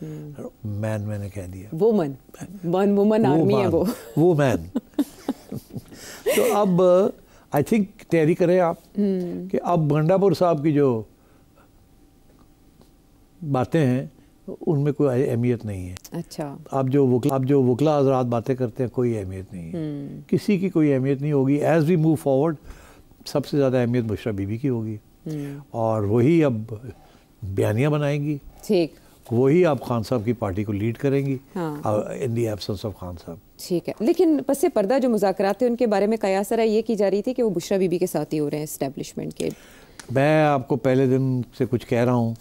مین میں نے کہہ دیا, وومن آرمی ہے وہ مین. تو اب آئی تھنک تیاری کریں آپ کہ اب گنڈا پور صاحب کی جو باتیں ہیں ان میں کوئی اہمیت نہیں ہے. اچھا, اب جو وکلا حضرات باتیں کرتے ہیں کوئی اہمیت نہیں ہے, کسی کی کوئی اہمیت نہیں ہوگی. ایز وی موو فارورڈ سب سے زیادہ اہمیت بشرا بی بی کی ہوگی, اور وہی اب بیانیہ بنائیں گی, ٹھیک, وہی آپ خان صاحب کی پارٹی کو لیڈ کریں گی ان دی ایبسنس آف خان صاحب. ٹھیک ہے, لیکن پس پردہ جو مذاکرات تھے ان کے بارے میں قیاس رائے یہ کی جا رہی تھی کہ وہ بشرا بی بی کے ساتھ ہی ہو رہے ہیں اسٹیبلشمنٹ کے. میں آپ کو پہلے دن سے کچھ کہہ رہا ہوں,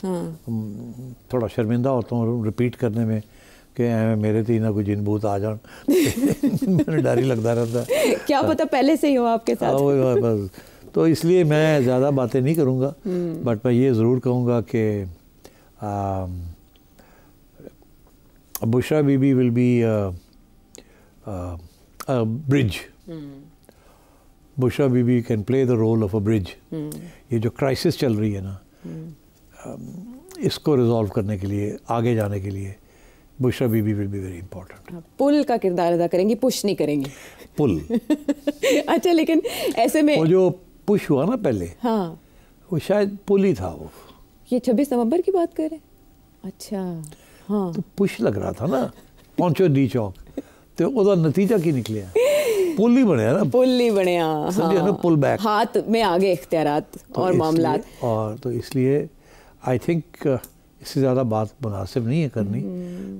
تھوڑا شرمندہ ہوتا ہوں ریپیٹ کرنے میں کہ میرے تھی نہ کوئی جن بھوت آ جان, میرے ڈر ہی لگتا رہتا ہے, کیا پتہ پہلے سے ہی ہو آپ کے ساتھ. بس تو اس لیے میں زیادہ باتیں نہیں کروں گا, بٹ میں یہ ضرور کہوں گا کہ Bushra be be will be bridge. Bushra be be can play the role of a bridge. یہ جو کرائسس چل رہی ہے نا, اس کو ریزالو کرنے کے لیے, آگے جانے کے لیے Bushra be be will be very important. پل کا کردار ادا کریں گی, پش نہیں کریں گی. پل. اچھا, لیکن ایسے میں وہ جو پش ہوا نا پہلے, ہاں, وہ شاید پل ہی تھا. وہ یہ 26 نومبر کی بات کر رہے ہیں. اچھا, ہاں, تو پش لگ رہا تھا نا پہنچو ڈی چوک, تو وہ نتیجہ کی نکلیا, پل ہی بنے نا, پل ہی بنے, پل بیک, ہاتھ میں آگے اختیارات اور معاملات. اور تو اس لیے آئی تھنک اس سے زیادہ بات مناسب نہیں ہے کرنی,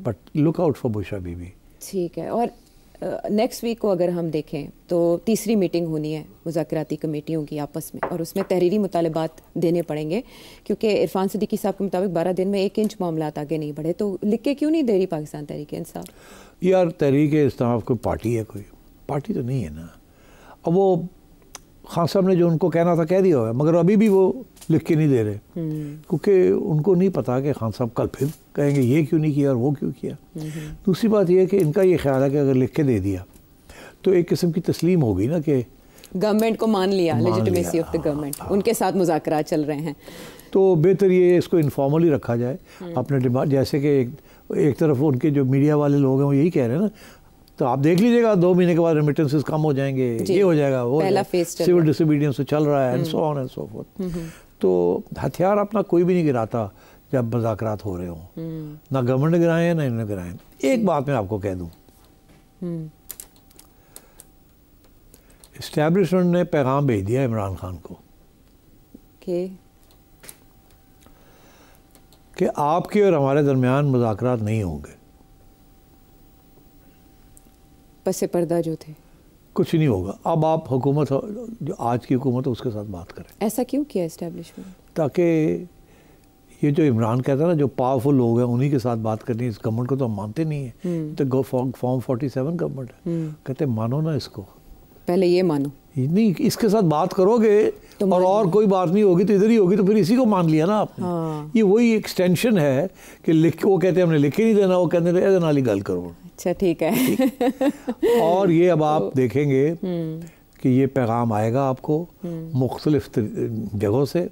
but look out for Bushra be بی. ٹھیک ہے. اور نیکسٹ ویک کو اگر ہم دیکھیں تو تیسری میٹنگ ہونی ہے مذاکراتی کمیٹیوں کی آپس میں, اور اس میں تحریری مطالبات دینے پڑیں گے, کیونکہ عرفان صدیقی صاحب کے مطابق 12 دن میں 1 انچ معاملات آگے نہیں بڑھے. تو لکھ کے کیوں نہیں دے رہی پاکستان تحریک انصاف؟ یار تحریک انصاف کوئی پارٹی ہے؟ کوئی پارٹی تو نہیں ہے نا. اب وہ خان صاحب نے جو ان کو کہنا تھا کہہ دیا ہوا ہے, مگر ابھی بھی وہ لکھ کے نہیں دے رہے, کیونکہ ان کو نہیں پتا کہ خان صاحب کل پھر کہیں گے یہ کیوں نہیں کیا اور وہ کیوں کیا. دوسری بات یہ ہے کہ ان کا یہ خیال ہے کہ اگر لکھ کے دے دیا تو ایک قسم کی تسلیم ہوگی نا کہ گورنمنٹ کو مان لیا, لیجیٹمیسی آف دی گورنمنٹ, ان کے ساتھ مذاکرات چل رہے ہیں. تو بہتر یہ اس کو انفارملی رکھا جائے اپنے ڈیمانڈ, جیسے کہ ایک طرف ان کے جو میڈیا والے لوگ ہیں وہ یہی کہہ رہے ہیں نا, تو آپ دیکھ لیجیے گا 2 مہینے کے بعد ریمیٹنسز کم ہو جائیں گے, یہ ہو جائے گا, وہ سول ڈس اوبیڈینس چل رہا ہے, and so on and so forth. تو ہتھیار اپنا کوئی بھی نہیں گراتا جب مذاکرات ہو رہے ہوں, نہ گورنمنٹ نے گرائے ہیں نہ انہوں نے گرائے ہیں. ایک بات میں آپ کو کہہ دوں, اسٹیبلشمنٹ نے پیغام بھیج دیا عمران خان کو کہ آپ کے اور ہمارے درمیان مذاکرات نہیں ہوں گے. پس پردہ جو تھے کچھ نہیں ہوگا. اب آپ حکومت جو آج کی حکومت ہے اس کے ساتھ بات کریں. ایسا کیوں کیا اسٹیبلشمنٹ؟ تاکہ یہ جو عمران کہتا ہے نا, جو پاورفل لوگ ہیں انہی کے ساتھ بات کرنی ہے. اس گورنمنٹ کو تو ہم مانتے نہیں ہیں, تو فارم 47 گورنمنٹ ہے, کہتے مانو نا اس کو, پہلے یہ مانو, نہیں اس کے ساتھ بات کرو گے اور کوئی بات نہیں ہوگی تو ادھر ہی ہوگی, تو پھر اسی کو مان لیا نا آپ نے. یہ وہی ایکسٹینشن ہے کہ وہ کہتے ہیں ہم نے لکھ کے نہیں دینا, وہ کہتے ہیں ایسے نالی گل کرو. اچھا ٹھیک ہے. اور یہ اب آپ دیکھیں گے کہ یہ پیغام آئے گا آپ کو مختلف جگہوں سے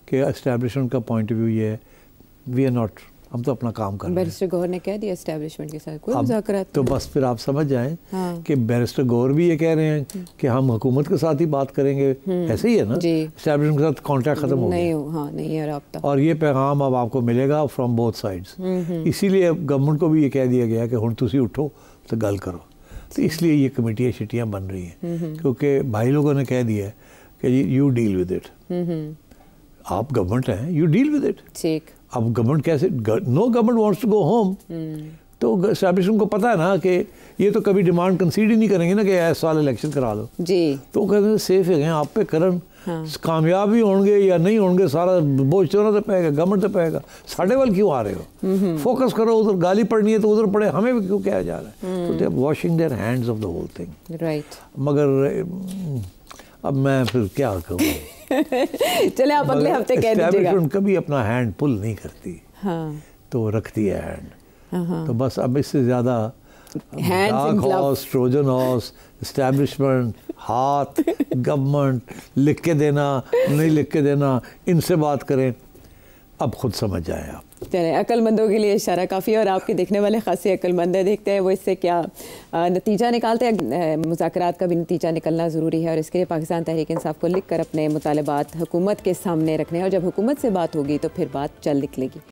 کہ اسٹیبلشمنٹ کا پوائنٹ آف ویو یہ ہے, وی آر ناٹ, ہم تو اپنا کام کر رہے ہیں. بیرسٹر گور نے کہہ دیا اسٹیبلشمنٹ کے ساتھ کوئی مذاکرات, تو بس پھر آپ سمجھ جائیں کہ بیرسٹر گور بھی یہ کہہ رہے ہیں کہ ہم حکومت کے ساتھ ہی بات کریں گے. ایسے ہی ہے نا, اسٹیبلشمنٹ کے ساتھ کانٹیکٹ ختم ہو گیا, نہیں ہے رابطہ. اور یہ پیغام اب آپ کو ملے گا فرام بوتھ سائڈس. اسی لیے گورنمنٹ کو بھی یہ کہہ دیا گیا کہ ہن تسی اٹھو تو گل کرو. تو اس لیے یہ کمیٹیاں شٹیاں بن رہی ہیں, کیونکہ بھائی لوگوں نے کہہ دیا ہے کہ یو ڈیل ود اٹ. آپ گورنمنٹ ہیں, یو ڈیل ود اٹ. ٹھیک. اب گورنمنٹ کیسے, no government wants to go home, تو اسٹیبلشمنٹ کو پتہ ہے نا کہ یہ تو کبھی ڈیمانڈ کنسیڈ ہی نہیں کریں گے نا کہ اس سال الیکشن کرا دو. جی. تو وہ کہتے ہیں سیف ہے آپ پہ کرن, کامیاب بھی ہوں گے یا نہیں ہوں گے سارا بوجھ تو نہ پائے گا, گورنمنٹ تو پائے گا. ساڑھے وال کیوں آ رہے ہو, فوکس کرو ادھر, گالی پڑھنی ہے تو ادھر پڑھے, ہمیں بھی کیوں کہا جا رہا ہے. تو they are washing their hands of the whole thing. Right. مگر اب میں پھر کیا کہوں, چلے آپ اگلے ہفتے کہہ دیجیے گا. اسٹیبلشمنٹ کبھی اپنا ہینڈ پل نہیں کرتی, تو رکھتی ہے ہینڈ. تو بس اب اس سے زیادہ dark horse, Trojan horse, establishment, ہاتھ, گورنمنٹ, لکھ کے دینا نہیں لکھ کے دینا, ان سے بات کریں. اب خود سمجھ جائیں آپ. چلیں عقل مندوں کے لیے اشارہ کافی ہے اور آپ کے دیکھنے والے خاصی عقل مند ہیں. دیکھتے ہیں وہ اس سے کیا نتیجہ نکالتے ہیں. مذاکرات کا بھی نتیجہ نکلنا ضروری ہے اور اس کے لیے پاکستان تحریک انصاف کو لکھ کر اپنے مطالبات حکومت کے سامنے رکھنے ہیں اور جب حکومت سے بات ہوگی تو پھر بات چل نکلے گی.